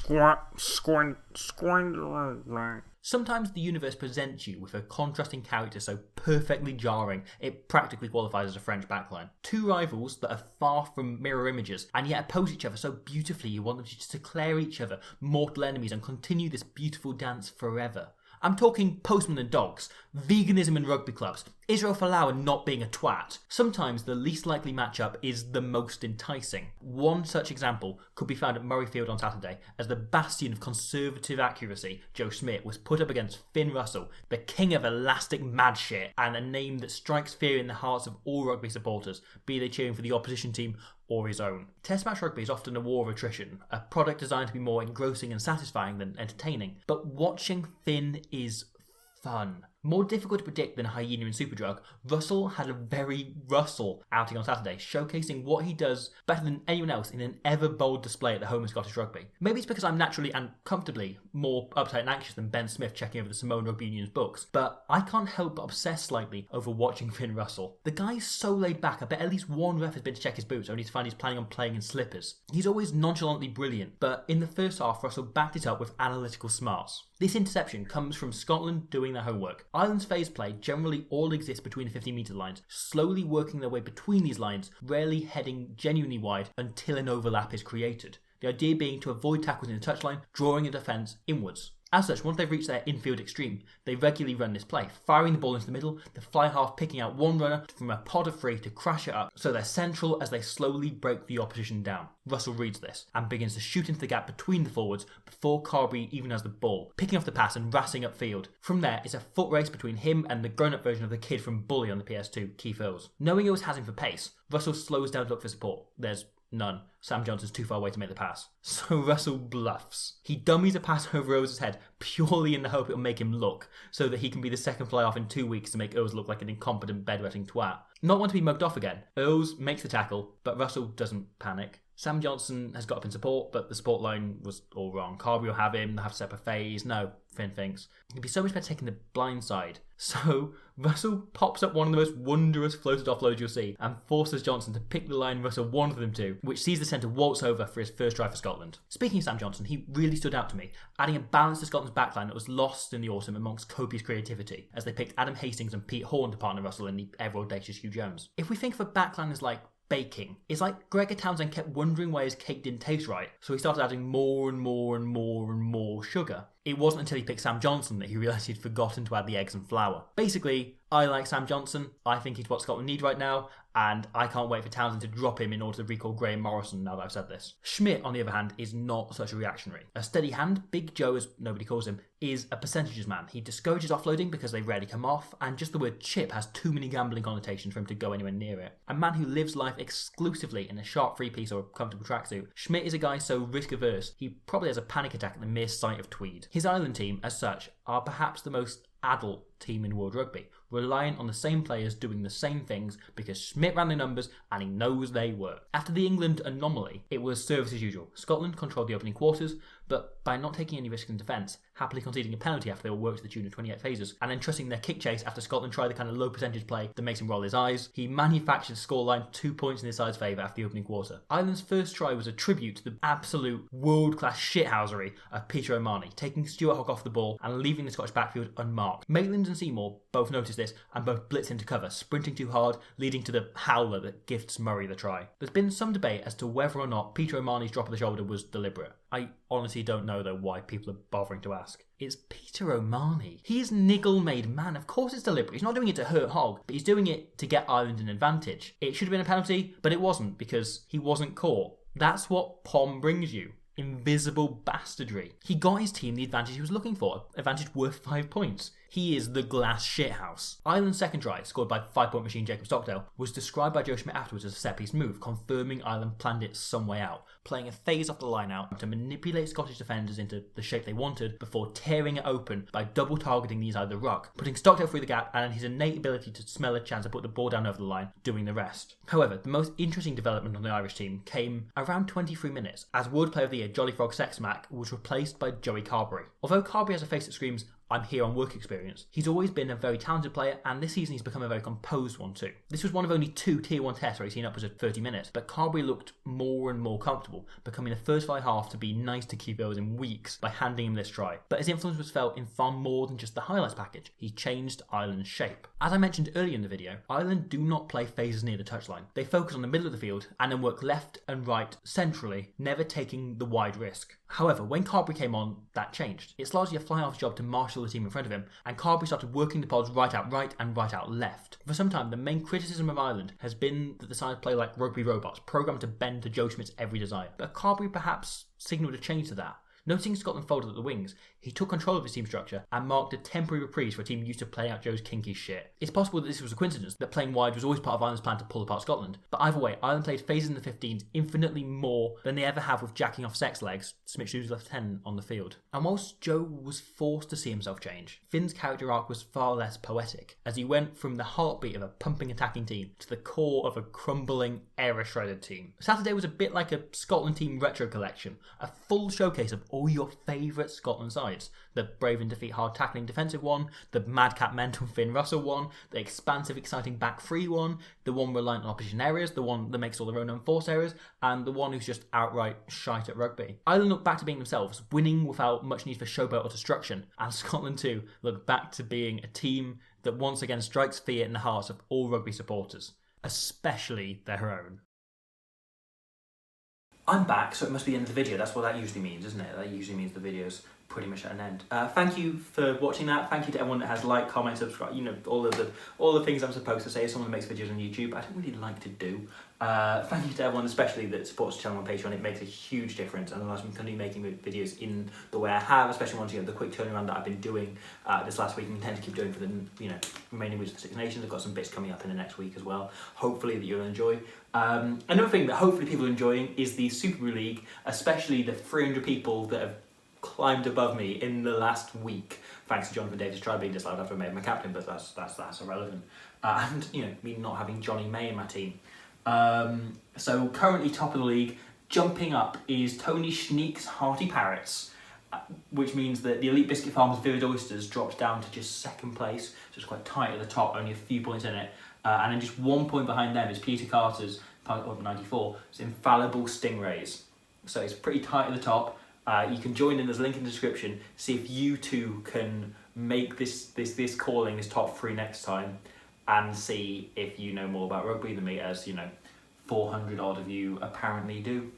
Sometimes the universe presents you with a contrasting character so perfectly jarring it practically qualifies as a French backline. Two rivals that are far from mirror images and yet oppose each other so beautifully you want them to just declare each other mortal enemies and continue this beautiful dance forever. I'm talking postmen and dogs, veganism and rugby clubs, Israel Folau and not being a twat. Sometimes the least likely matchup is the most enticing. One such example could be found at Murrayfield on Saturday as the bastion of conservative accuracy, Joe Schmidt, was put up against Finn Russell, the king of elastic mad shit, and a name that strikes fear in the hearts of all rugby supporters, be they cheering for the opposition team or his own. Test match rugby is often a war of attrition, a product designed to be more engrossing and satisfying than entertaining. But watching Finn is fun. More difficult to predict than Hyena and Superdrug, Russell had a very Russell outing on Saturday, showcasing what he does better than anyone else in an ever bold display at the home of Scottish rugby. Maybe it's because I'm naturally and comfortably more uptight and anxious than Ben Smith checking over the Samoan Rugby Union's books, but I can't help but obsess slightly over watching Finn Russell. The guy's so laid back, I bet at least one ref has been to check his boots only to find he's planning on playing in slippers. He's always nonchalantly brilliant, but in the first half Russell backed it up with analytical smarts. This interception comes from Scotland doing their homework. Ireland's phase play generally all exists between the 50-metre lines, slowly working their way between these lines, rarely heading genuinely wide until an overlap is created. The idea being to avoid tackles in the touchline, drawing a defence inwards. As such, once they've reached their infield extreme, they regularly run this play, firing the ball into the middle, the fly half picking out one runner from a pod of three to crash it up, so they're central as they slowly break the opposition down. Russell reads this, and begins to shoot into the gap between the forwards before Carberry even has the ball, picking off the pass and racing upfield. From there, it's a foot race between him and the grown-up version of the kid from Bully on the PS2, Keith Earls. Knowing Earls has him for pace, Russell slows down to look for support. There's none. Sam Johnson's too far away to make the pass. So Russell bluffs. He dummies a pass over Earls' head purely in the hope it'll make him look, so that he can be the second fly-off in 2 weeks to make Earls look like an incompetent bedwetting twat. Not want to be mugged off again. Earls makes the tackle, but Russell doesn't panic. Sam Johnson has got up in support, but the support line was all wrong. Carberry will have him, they'll have to set up a phase. No, Finn thinks. It'd be so much better taking the blind side. So Russell pops up one of the most wondrous floated offloads you'll see and forces Johnson to pick the line Russell wanted them to, which sees the centre waltz over for his first try for Scotland. Speaking of Sam Johnson, he really stood out to me, adding a balance to Scotland's backline that was lost in the autumn amongst copious creativity, as they picked Adam Hastings and Pete Horn to partner Russell in the ever-audacious Hugh Jones. If we think of a backline as like baking, it's like Gregor Townsend kept wondering why his cake didn't taste right, so he started adding more and more and more and more sugar. It wasn't until he picked Sam Johnson that he realised he'd forgotten to add the eggs and flour. Basically, I like Sam Johnson, I think he's what Scotland need right now, and I can't wait for Townsend to drop him in order to recall Graham Morrison now that I've said this. Schmidt, on the other hand, is not such a reactionary. A steady hand, Big Joe as nobody calls him, is a percentages man. He discourages offloading because they rarely come off, and just the word chip has too many gambling connotations for him to go anywhere near it. A man who lives life exclusively in a sharp three-piece or a comfortable tracksuit, Schmidt is a guy so risk-averse, he probably has a panic attack at the mere sight of tweed. His Ireland team, as such, are perhaps the most adult team in world rugby, reliant on the same players doing the same things because Schmidt ran the numbers and he knows they work. After the England anomaly, it was service as usual. Scotland controlled the opening quarters, but by not taking any risk in defence, happily conceding a penalty after they were worked to the tune of 28 phases, and then trusting their kick chase after Scotland tried the kind of low percentage play that makes him roll his eyes, he manufactured a scoreline 2 points in his side's favour after the opening quarter. Ireland's first try was a tribute to the absolute world-class shithousery of Peter O'Mahony, taking Stuart Hogg off the ball and leaving the Scottish backfield unmarked. Maitland and Seymour both noticed this and both blitzed into cover, sprinting too hard, leading to the howler that gifts Murray the try. There's been some debate as to whether or not Peter O'Mahony's drop of the shoulder was deliberate. I honestly don't know though why people are bothering to ask. It's Peter O'Mahony. He's niggle-made man. Of course it's deliberate. He's not doing it to hurt Hogg, but he's doing it to get Ireland an advantage. It should have been a penalty, but it wasn't because he wasn't caught. That's what Pom brings you. Invisible bastardry. He got his team the advantage he was looking for, advantage worth 5 points. He is the glass shithouse. Ireland's second try, scored by 5-point machine Jacob Stockdale, was described by Joe Schmidt afterwards as a set-piece move, confirming Ireland planned it some way out, playing a phase off the line out to manipulate Scottish defenders into the shape they wanted before tearing it open by double targeting the inside of the ruck, putting Stockdale through the gap and his innate ability to smell a chance to put the ball down over the line, doing the rest. However, the most interesting development on the Irish team came around 23 minutes, as World Player of the Year Jolly Frog Sexsmack was replaced by Joey Carberry. Although Carberry has a face that screams, I'm here on work experience. He's always been a very talented player, and this season he's become a very composed one too. This was one of only 2 Tier 1 tests where he's seen upwards of 30 minutes, but Carberry looked more and more comfortable, becoming the first by half to be nice to keepers in weeks by handing him this try. But his influence was felt in far more than just the highlights package. He changed Ireland's shape. As I mentioned earlier in the video, Ireland do not play phases near the touchline. They focus on the middle of the field and then work left and right centrally, never taking the wide risk. However, when Carberry came on, that changed. It's largely a fly-half job to marshal the team in front of him, and Carberry started working the pods right out right and right out left. For some time, the main criticism of Ireland has been that the side play like rugby robots, programmed to bend to Joe Schmidt's every desire. But Carberry perhaps signalled a change to that. Noticing Scotland folded at the wings, he took control of his team structure and marked a temporary reprise for a team used to play out Joe's kinky shit. It's possible that this was a coincidence, that playing wide was always part of Ireland's plan to pull apart Scotland. But either way, Ireland played phases in the 15s infinitely more than they ever have with jacking off sex legs, Schmidt left 10 on the field. And whilst Joe was forced to see himself change, Finn's character arc was far less poetic, as he went from the heartbeat of a pumping attacking team to the core of a crumbling, error-shredded team. Saturday was a bit like a Scotland team retro collection, a full showcase of all your favourite Scotland sides. The brave and defeat hard tackling defensive one, the madcap mental Finn Russell one, the expansive exciting back three one, the one reliant on opposition areas, the one that makes all their own unforced errors, and the one who's just outright shite at rugby. Ireland looked back to being themselves, winning without much need for showboat or destruction, and Scotland too looked back to being a team that once again strikes fear in the hearts of all rugby supporters, especially their own. I'm back, so it must be the end of the video. That's what that usually means, isn't it? That usually means the video's pretty much at an end. Thank you for watching that. Thank you to everyone that has liked, comment, subscribe. You know, all the things I'm supposed to say as someone that makes videos on YouTube. I don't really like to do. Thank you to everyone, especially that supports the channel on Patreon. It makes a huge difference, and allows me to continue making videos in the way I have, especially once the quick turnaround that I've been doing this last week, and intend to keep doing for the remaining weeks of the Six Nations. I've got some bits coming up in the next week as well. Hopefully that you'll enjoy. Another thing that hopefully people are enjoying is the Super League, especially the 300 people that have climbed above me in the last week, thanks to Jonathan Davis try being disallowed after I made my captain, but that's irrelevant. And me not having Johnny May in my team. So currently top of the league, jumping up is Tony Schneek's Hearty Parrots, which means that the Elite Biscuit Farmers Vivid Oysters drops down to just second place, so it's quite tight at the top, only a few points in it. And then just 1 point behind them is Peter Carter's 94. It's Infallible Stingrays. So it's pretty tight at the top. You can join in, there's a link in the description. See if you too can make this calling this top 3 next time, and see if you know more about rugby than me, as 400 odd of you apparently do.